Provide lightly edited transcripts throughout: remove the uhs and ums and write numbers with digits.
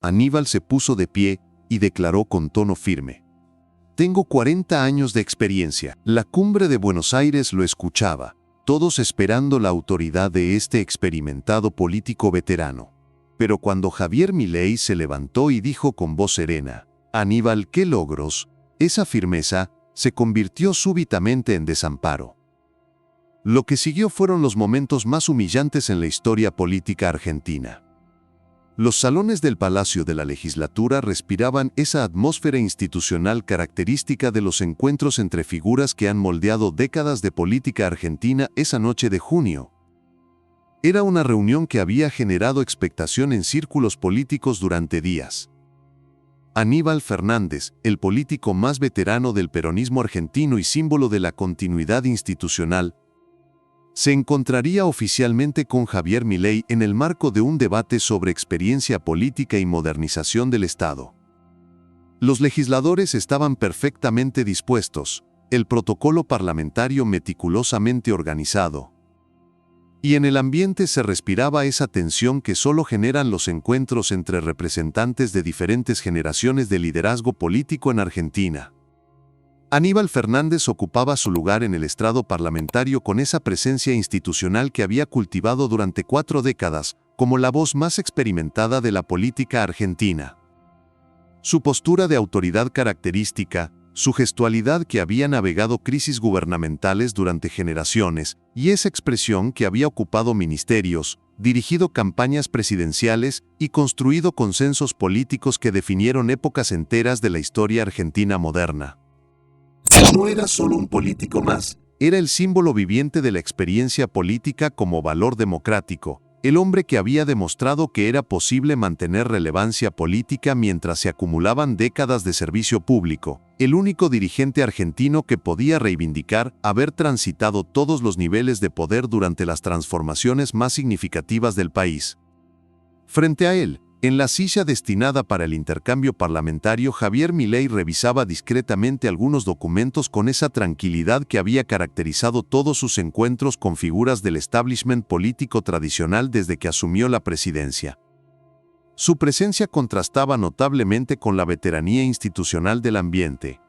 Aníbal se puso de pie y declaró con tono firme: «Tengo 40 años de experiencia». La cumbre de Buenos Aires lo escuchaba, todos esperando la autoridad de este experimentado político veterano. Pero cuando Javier Milei se levantó y dijo con voz serena: «Aníbal, ¿qué logros?», esa firmeza se convirtió súbitamente en desamparo. Lo que siguió fueron los momentos más humillantes en la historia política argentina. Los salones del Palacio de la Legislatura respiraban esa atmósfera institucional característica de los encuentros entre figuras que han moldeado décadas de política argentina esa noche de junio. Era una reunión que había generado expectación en círculos políticos durante días. Aníbal Fernández, el político más veterano del peronismo argentino y símbolo de la continuidad institucional, se encontraría oficialmente con Javier Milei en el marco de un debate sobre experiencia política y modernización del Estado. Los legisladores estaban perfectamente dispuestos, el protocolo parlamentario meticulosamente organizado, y en el ambiente se respiraba esa tensión que solo generan los encuentros entre representantes de diferentes generaciones de liderazgo político en Argentina. Aníbal Fernández ocupaba su lugar en el estrado parlamentario con esa presencia institucional que había cultivado durante 4 décadas, como la voz más experimentada de la política argentina. Su postura de autoridad característica, su gestualidad que había navegado crisis gubernamentales durante generaciones, y esa expresión que había ocupado ministerios, dirigido campañas presidenciales y construido consensos políticos que definieron épocas enteras de la historia argentina moderna. No era solo un político más, era el símbolo viviente de la experiencia política como valor democrático, el hombre que había demostrado que era posible mantener relevancia política mientras se acumulaban décadas de servicio público, el único dirigente argentino que podía reivindicar haber transitado todos los niveles de poder durante las transformaciones más significativas del país. Frente a él, en la silla destinada para el intercambio parlamentario, Javier Milei revisaba discretamente algunos documentos con esa tranquilidad que había caracterizado todos sus encuentros con figuras del establishment político tradicional desde que asumió la presidencia. Su presencia contrastaba notablemente con la veteranía institucional del ambiente.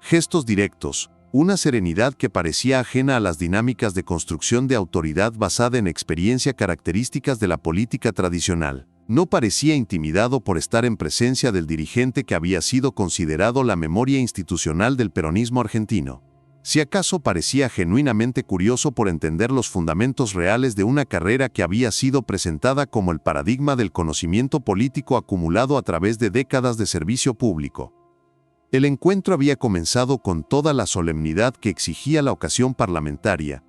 Gestos directos, una serenidad que parecía ajena a las dinámicas de construcción de autoridad basada en experiencia características de la política tradicional. No parecía intimidado por estar en presencia del dirigente que había sido considerado la memoria institucional del peronismo argentino. Si acaso parecía genuinamente curioso por entender los fundamentos reales de una carrera que había sido presentada como el paradigma del conocimiento político acumulado a través de décadas de servicio público. El encuentro había comenzado con toda la solemnidad que exigía la ocasión parlamentaria.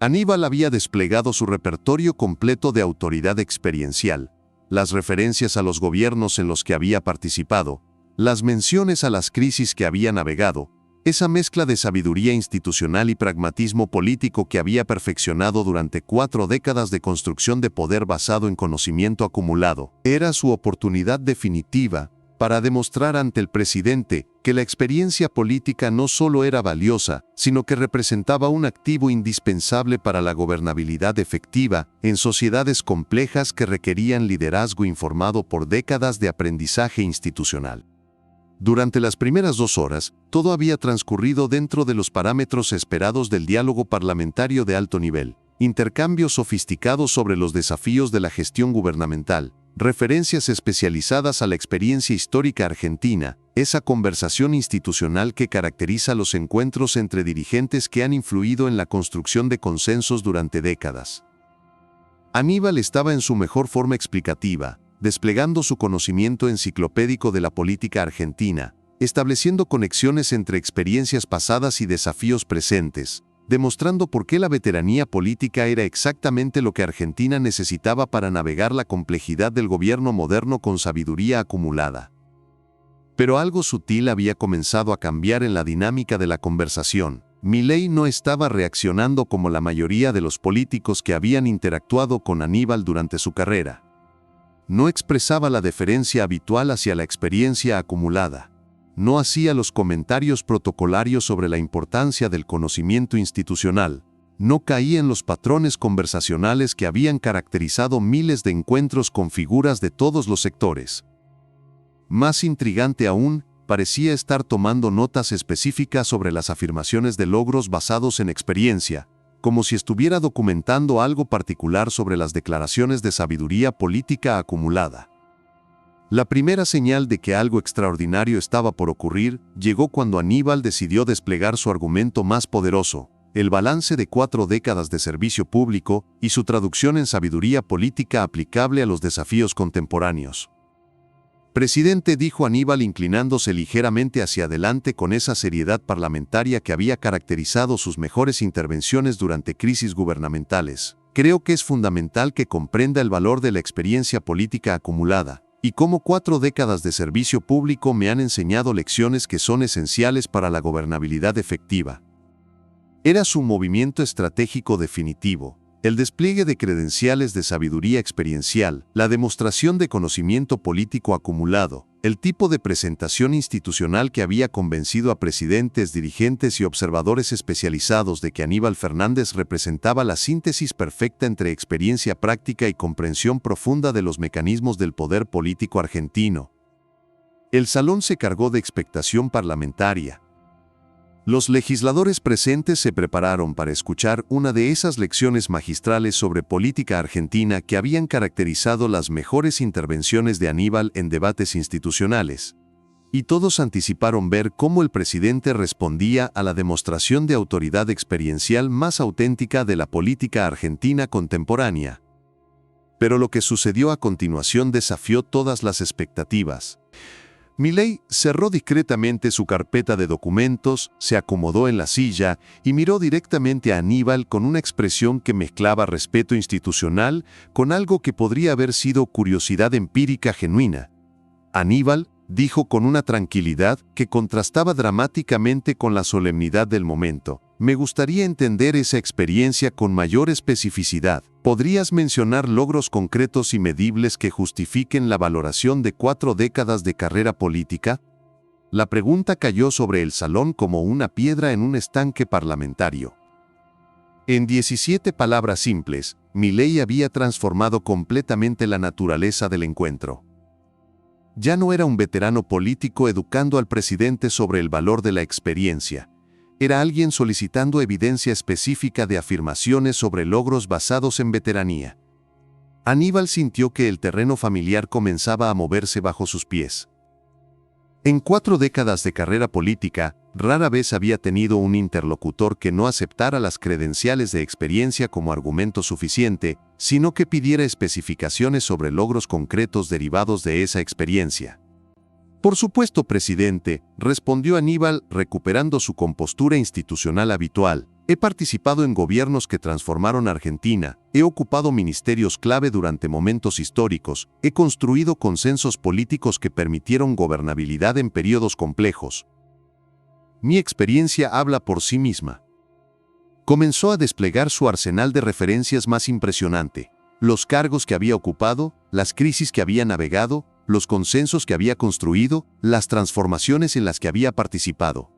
Aníbal había desplegado su repertorio completo de autoridad experiencial, las referencias a los gobiernos en los que había participado, las menciones a las crisis que había navegado, esa mezcla de sabiduría institucional y pragmatismo político que había perfeccionado durante 4 décadas de construcción de poder basado en conocimiento acumulado, era su oportunidad definitiva para demostrar ante el presidente que la experiencia política no solo era valiosa, sino que representaba un activo indispensable para la gobernabilidad efectiva en sociedades complejas que requerían liderazgo informado por décadas de aprendizaje institucional. Durante las primeras 2 horas, todo había transcurrido dentro de los parámetros esperados del diálogo parlamentario de alto nivel, intercambios sofisticados sobre los desafíos de la gestión gubernamental, referencias especializadas a la experiencia histórica argentina, esa conversación institucional que caracteriza los encuentros entre dirigentes que han influido en la construcción de consensos durante décadas. Aníbal estaba en su mejor forma explicativa, desplegando su conocimiento enciclopédico de la política argentina, estableciendo conexiones entre experiencias pasadas y desafíos presentes, demostrando por qué la veteranía política era exactamente lo que Argentina necesitaba para navegar la complejidad del gobierno moderno con sabiduría acumulada. Pero algo sutil había comenzado a cambiar en la dinámica de la conversación. Milei no estaba reaccionando como la mayoría de los políticos que habían interactuado con Aníbal durante su carrera. No expresaba la deferencia habitual hacia la experiencia acumulada. No hacía los comentarios protocolarios sobre la importancia del conocimiento institucional. No caía en los patrones conversacionales que habían caracterizado miles de encuentros con figuras de todos los sectores. Más intrigante aún, parecía estar tomando notas específicas sobre las afirmaciones de logros basados en experiencia, como si estuviera documentando algo particular sobre las declaraciones de sabiduría política acumulada. La primera señal de que algo extraordinario estaba por ocurrir llegó cuando Aníbal decidió desplegar su argumento más poderoso, el balance de 4 décadas de servicio público y su traducción en sabiduría política aplicable a los desafíos contemporáneos. Presidente, dijo Aníbal inclinándose ligeramente hacia adelante con esa seriedad parlamentaria que había caracterizado sus mejores intervenciones durante crisis gubernamentales. Creo que es fundamental que comprenda el valor de la experiencia política acumulada, y cómo 4 décadas de servicio público me han enseñado lecciones que son esenciales para la gobernabilidad efectiva. Era su movimiento estratégico definitivo, el despliegue de credenciales de sabiduría experiencial, la demostración de conocimiento político acumulado, el tipo de presentación institucional que había convencido a presidentes, dirigentes y observadores especializados de que Aníbal Fernández representaba la síntesis perfecta entre experiencia práctica y comprensión profunda de los mecanismos del poder político argentino. El salón se cargó de expectación parlamentaria. Los legisladores presentes se prepararon para escuchar una de esas lecciones magistrales sobre política argentina que habían caracterizado las mejores intervenciones de Aníbal en debates institucionales. Y todos anticiparon ver cómo el presidente respondía a la demostración de autoridad experiencial más auténtica de la política argentina contemporánea. Pero lo que sucedió a continuación desafió todas las expectativas. Milei cerró discretamente su carpeta de documentos, se acomodó en la silla y miró directamente a Aníbal con una expresión que mezclaba respeto institucional con algo que podría haber sido curiosidad empírica genuina. Aníbal, dijo con una tranquilidad que contrastaba dramáticamente con la solemnidad del momento, me gustaría entender esa experiencia con mayor especificidad. ¿Podrías mencionar logros concretos y medibles que justifiquen la valoración de 4 décadas de carrera política? La pregunta cayó sobre el salón como una piedra en un estanque parlamentario. En 17 palabras simples, Milei había transformado completamente la naturaleza del encuentro. Ya no era un veterano político educando al presidente sobre el valor de la experiencia. Era alguien solicitando evidencia específica de afirmaciones sobre logros basados en veteranía. Aníbal sintió que el terreno familiar comenzaba a moverse bajo sus pies. En 4 décadas de carrera política, rara vez había tenido un interlocutor que no aceptara las credenciales de experiencia como argumento suficiente, sino que pidiera especificaciones sobre logros concretos derivados de esa experiencia. Por supuesto, presidente, respondió Aníbal, recuperando su compostura institucional habitual. He participado en gobiernos que transformaron Argentina, he ocupado ministerios clave durante momentos históricos, he construido consensos políticos que permitieron gobernabilidad en periodos complejos. Mi experiencia habla por sí misma. Comenzó a desplegar su arsenal de referencias más impresionante. Los cargos que había ocupado, las crisis que había navegado, los consensos que había construido, las transformaciones en las que había participado.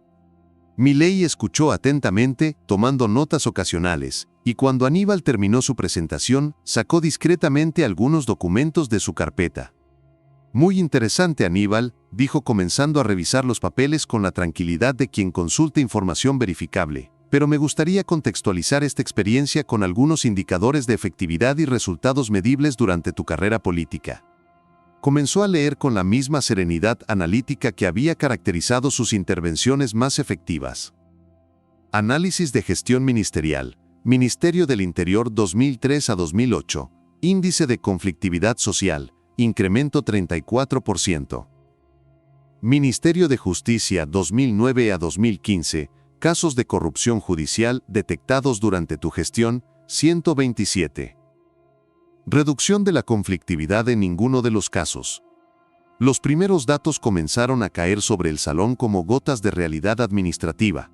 Milei escuchó atentamente, tomando notas ocasionales, y cuando Aníbal terminó su presentación, sacó discretamente algunos documentos de su carpeta. Muy interesante, Aníbal, dijo comenzando a revisar los papeles con la tranquilidad de quien consulta información verificable. Pero me gustaría contextualizar esta experiencia con algunos indicadores de efectividad y resultados medibles durante tu carrera política. Comenzó a leer con la misma serenidad analítica que había caracterizado sus intervenciones más efectivas. Análisis de gestión ministerial. Ministerio del Interior 2003 a 2008. Índice de conflictividad social. Incremento 34%. Ministerio de Justicia 2009 a 2015. Casos de corrupción judicial detectados durante tu gestión, 127. Reducción de la conflictividad en ninguno de los casos. Los primeros datos comenzaron a caer sobre el salón como gotas de realidad administrativa.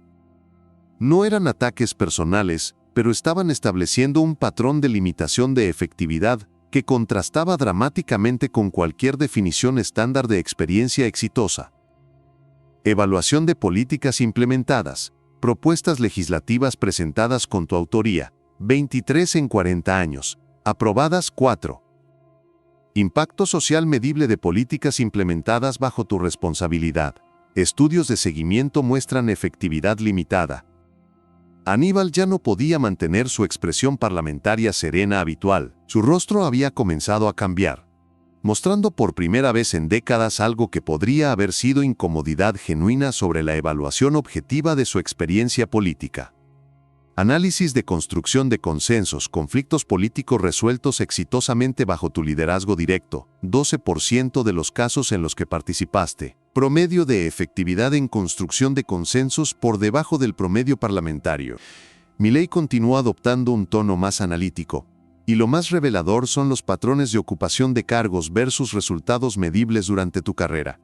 No eran ataques personales, pero estaban estableciendo un patrón de limitación de efectividad que contrastaba dramáticamente con cualquier definición estándar de experiencia exitosa. Evaluación de políticas implementadas. Propuestas legislativas presentadas con tu autoría, 23 en 40 años. Aprobadas 4. Impacto social medible de políticas implementadas bajo tu responsabilidad. Estudios de seguimiento muestran efectividad limitada. Aníbal ya no podía mantener su expresión parlamentaria serena habitual. Su rostro había comenzado a cambiar, mostrando por primera vez en décadas algo que podría haber sido incomodidad genuina sobre la evaluación objetiva de su experiencia política. Análisis de construcción de consensos, conflictos políticos resueltos exitosamente bajo tu liderazgo directo, 12% de los casos en los que participaste. Promedio de efectividad en construcción de consensos por debajo del promedio parlamentario. Milei continuó adoptando un tono más analítico, y lo más revelador son los patrones de ocupación de cargos versus resultados medibles durante tu carrera.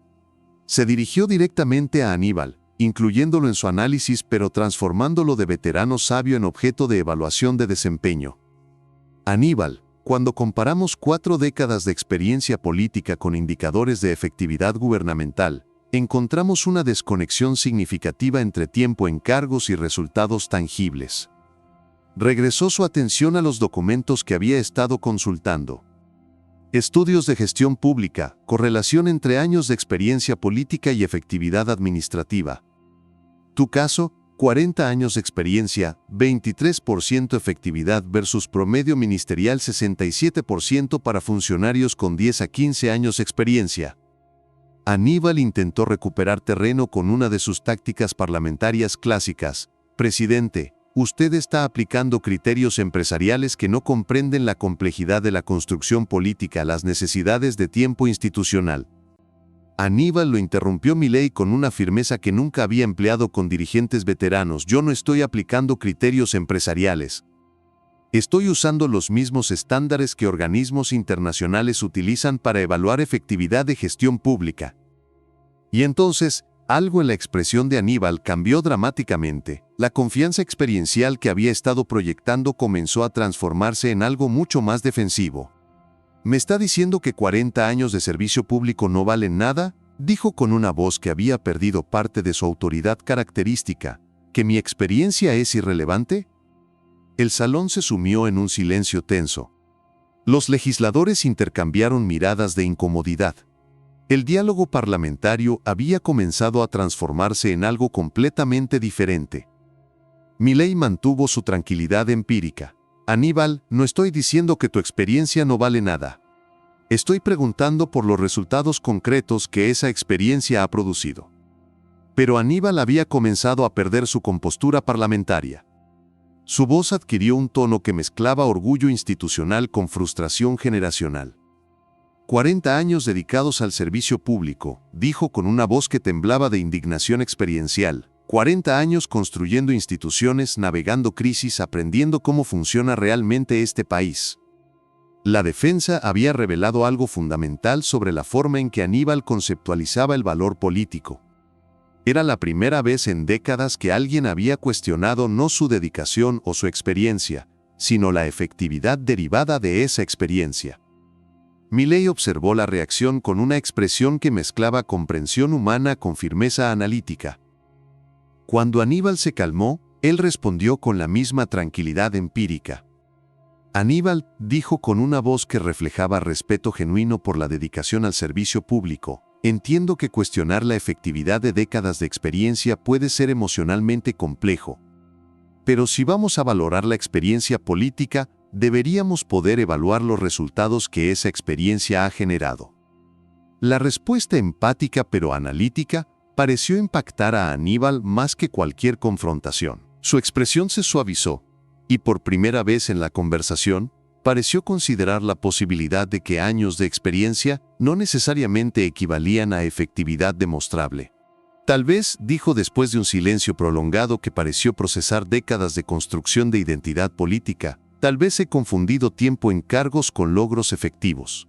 Se dirigió directamente a Aníbal, incluyéndolo en su análisis pero transformándolo de veterano sabio en objeto de evaluación de desempeño. Aníbal, cuando comparamos 4 décadas de experiencia política con indicadores de efectividad gubernamental, encontramos una desconexión significativa entre tiempo en cargos y resultados tangibles. Regresó su atención a los documentos que había estado consultando. Estudios de gestión pública, correlación entre años de experiencia política y efectividad administrativa. Tu caso, 40 años de experiencia, 23% efectividad versus promedio ministerial 67% para funcionarios con 10 a 15 años de experiencia. Aníbal intentó recuperar terreno con una de sus tácticas parlamentarias clásicas. Presidente, usted está aplicando criterios empresariales que no comprenden la complejidad de la construcción política, las necesidades de tiempo institucional. Aníbal lo interrumpió Milei con una firmeza que nunca había empleado con dirigentes veteranos. Yo no estoy aplicando criterios empresariales. Estoy usando los mismos estándares que organismos internacionales utilizan para evaluar efectividad de gestión pública. Y entonces, algo en la expresión de Aníbal cambió dramáticamente. La confianza experiencial que había estado proyectando comenzó a transformarse en algo mucho más defensivo. ¿Me está diciendo que 40 años de servicio público no valen nada? Dijo con una voz que había perdido parte de su autoridad característica. ¿Que mi experiencia es irrelevante? El salón se sumió en un silencio tenso. Los legisladores intercambiaron miradas de incomodidad. El diálogo parlamentario había comenzado a transformarse en algo completamente diferente. Milei mantuvo su tranquilidad empírica. Aníbal, no estoy diciendo que tu experiencia no vale nada. Estoy preguntando por los resultados concretos que esa experiencia ha producido. Pero Aníbal había comenzado a perder su compostura parlamentaria. Su voz adquirió un tono que mezclaba orgullo institucional con frustración generacional. 40 años dedicados al servicio público, dijo con una voz que temblaba de indignación experiencial. 40 años construyendo instituciones, navegando crisis, aprendiendo cómo funciona realmente este país. La defensa había revelado algo fundamental sobre la forma en que Aníbal conceptualizaba el valor político. Era la primera vez en décadas que alguien había cuestionado no su dedicación o su experiencia, sino la efectividad derivada de esa experiencia. Milei observó la reacción con una expresión que mezclaba comprensión humana con firmeza analítica. Cuando Aníbal se calmó, él respondió con la misma tranquilidad empírica. Aníbal dijo con una voz que reflejaba respeto genuino por la dedicación al servicio público. Entiendo que cuestionar la efectividad de décadas de experiencia puede ser emocionalmente complejo. Pero si vamos a valorar la experiencia política, deberíamos poder evaluar los resultados que esa experiencia ha generado. La respuesta empática pero analítica pareció impactar a Aníbal más que cualquier confrontación. Su expresión se suavizó, y por primera vez en la conversación, pareció considerar la posibilidad de que años de experiencia no necesariamente equivalían a efectividad demostrable. Tal vez, dijo después de un silencio prolongado que pareció procesar décadas de construcción de identidad política, tal vez he confundido tiempo en cargos con logros efectivos.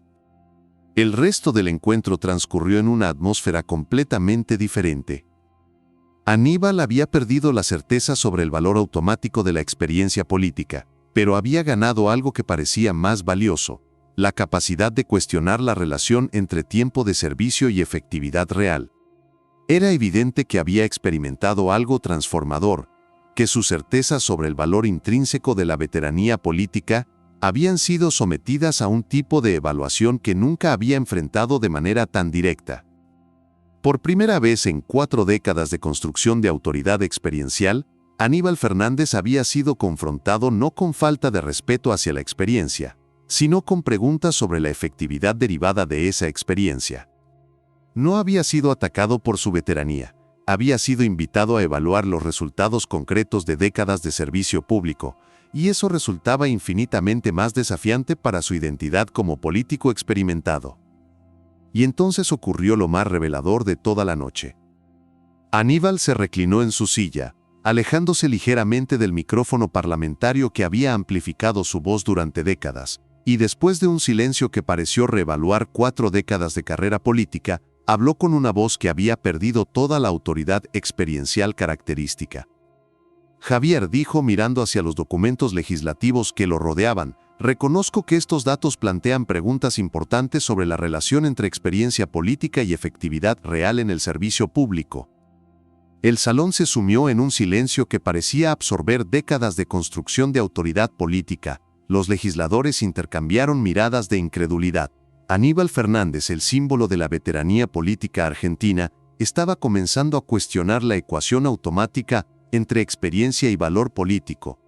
El resto del encuentro transcurrió en una atmósfera completamente diferente. Aníbal había perdido la certeza sobre el valor automático de la experiencia política, pero había ganado algo que parecía más valioso: la capacidad de cuestionar la relación entre tiempo de servicio y efectividad real. Era evidente que había experimentado algo transformador, que su certeza sobre el valor intrínseco de la veteranía política habían sido sometidas a un tipo de evaluación que nunca había enfrentado de manera tan directa. Por primera vez en 4 décadas de construcción de autoridad experiencial, Aníbal Fernández había sido confrontado no con falta de respeto hacia la experiencia, sino con preguntas sobre la efectividad derivada de esa experiencia. No había sido atacado por su veteranía, había sido invitado a evaluar los resultados concretos de décadas de servicio público, y eso resultaba infinitamente más desafiante para su identidad como político experimentado. Y entonces ocurrió lo más revelador de toda la noche. Aníbal se reclinó en su silla, alejándose ligeramente del micrófono parlamentario que había amplificado su voz durante décadas, y después de un silencio que pareció reevaluar 4 décadas de carrera política, habló con una voz que había perdido toda la autoridad experiencial característica. Javier dijo mirando hacia los documentos legislativos que lo rodeaban, reconozco que estos datos plantean preguntas importantes sobre la relación entre experiencia política y efectividad real en el servicio público. El salón se sumió en un silencio que parecía absorber décadas de construcción de autoridad política. Los legisladores intercambiaron miradas de incredulidad. Aníbal Fernández, el símbolo de la veteranía política argentina, estaba comenzando a cuestionar la ecuación automática entre experiencia y valor político.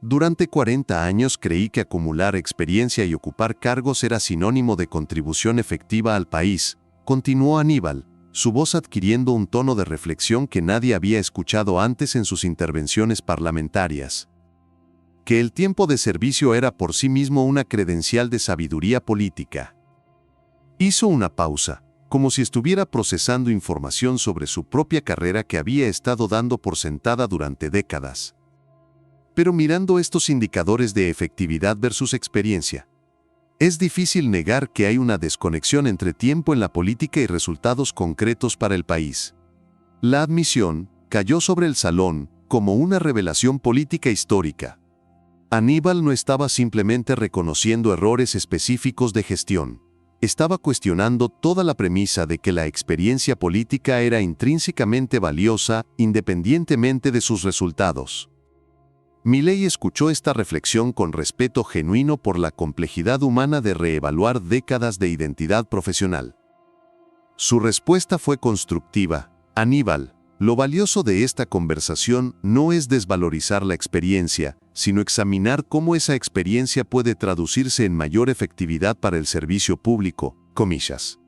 Durante 40 años creí que acumular experiencia y ocupar cargos era sinónimo de contribución efectiva al país, continuó Aníbal, su voz adquiriendo un tono de reflexión que nadie había escuchado antes en sus intervenciones parlamentarias. Que el tiempo de servicio era por sí mismo una credencial de sabiduría política. Hizo una pausa, como si estuviera procesando información sobre su propia carrera que había estado dando por sentada durante décadas. Pero mirando estos indicadores de efectividad versus experiencia, es difícil negar que hay una desconexión entre tiempo en la política y resultados concretos para el país. La admisión cayó sobre el salón como una revelación política histórica. Aníbal no estaba simplemente reconociendo errores específicos de gestión. Estaba cuestionando toda la premisa de que la experiencia política era intrínsecamente valiosa independientemente de sus resultados. Milei escuchó esta reflexión con respeto genuino por la complejidad humana de reevaluar décadas de identidad profesional. Su respuesta fue constructiva. Aníbal, lo valioso de esta conversación no es desvalorizar la experiencia, sino examinar cómo esa experiencia puede traducirse en mayor efectividad para el servicio público, comillas.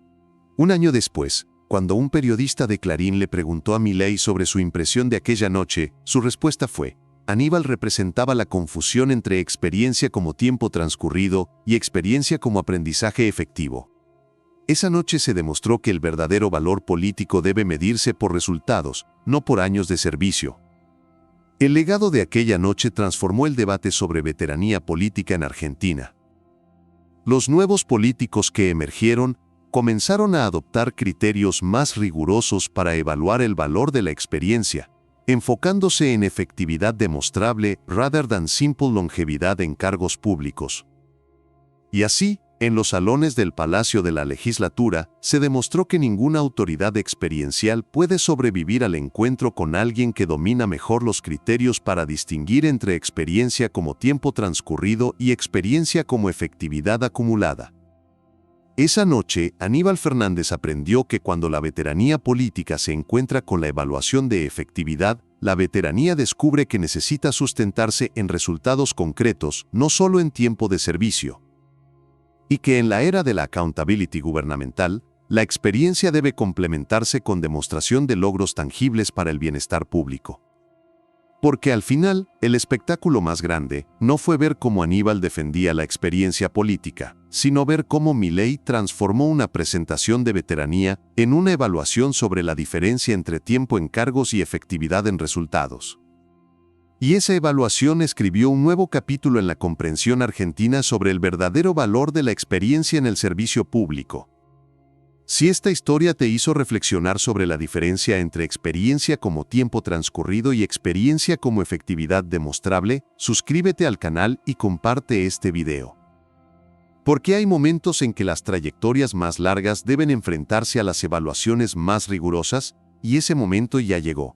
Un año después, cuando un periodista de Clarín le preguntó a Milei sobre su impresión de aquella noche, su respuesta fue: Aníbal representaba la confusión entre experiencia como tiempo transcurrido y experiencia como aprendizaje efectivo. Esa noche se demostró que el verdadero valor político debe medirse por resultados, no por años de servicio. El legado de aquella noche transformó el debate sobre veteranía política en Argentina. Los nuevos políticos que emergieron comenzaron a adoptar criterios más rigurosos para evaluar el valor de la experiencia, enfocándose en efectividad demostrable rather than simple longevidad en cargos públicos. Y así, en los salones del Palacio de la Legislatura, se demostró que ninguna autoridad experiencial puede sobrevivir al encuentro con alguien que domina mejor los criterios para distinguir entre experiencia como tiempo transcurrido y experiencia como efectividad acumulada. Esa noche, Aníbal Fernández aprendió que cuando la veteranía política se encuentra con la evaluación de efectividad, la veteranía descubre que necesita sustentarse en resultados concretos, no solo en tiempo de servicio. Y que en la era de la accountability gubernamental, la experiencia debe complementarse con demostración de logros tangibles para el bienestar público. Porque al final, el espectáculo más grande no fue ver cómo Aníbal defendía la experiencia política, sino ver cómo Milei transformó una presentación de veteranía en una evaluación sobre la diferencia entre tiempo en cargos y efectividad en resultados. Y esa evaluación escribió un nuevo capítulo en la comprensión argentina sobre el verdadero valor de la experiencia en el servicio público. Si esta historia te hizo reflexionar sobre la diferencia entre experiencia como tiempo transcurrido y experiencia como efectividad demostrable, suscríbete al canal y comparte este video. Porque hay momentos en que las trayectorias más largas deben enfrentarse a las evaluaciones más rigurosas, y ese momento ya llegó.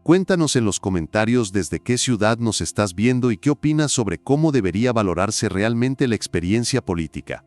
Cuéntanos en los comentarios desde qué ciudad nos estás viendo y qué opinas sobre cómo debería valorarse realmente la experiencia política.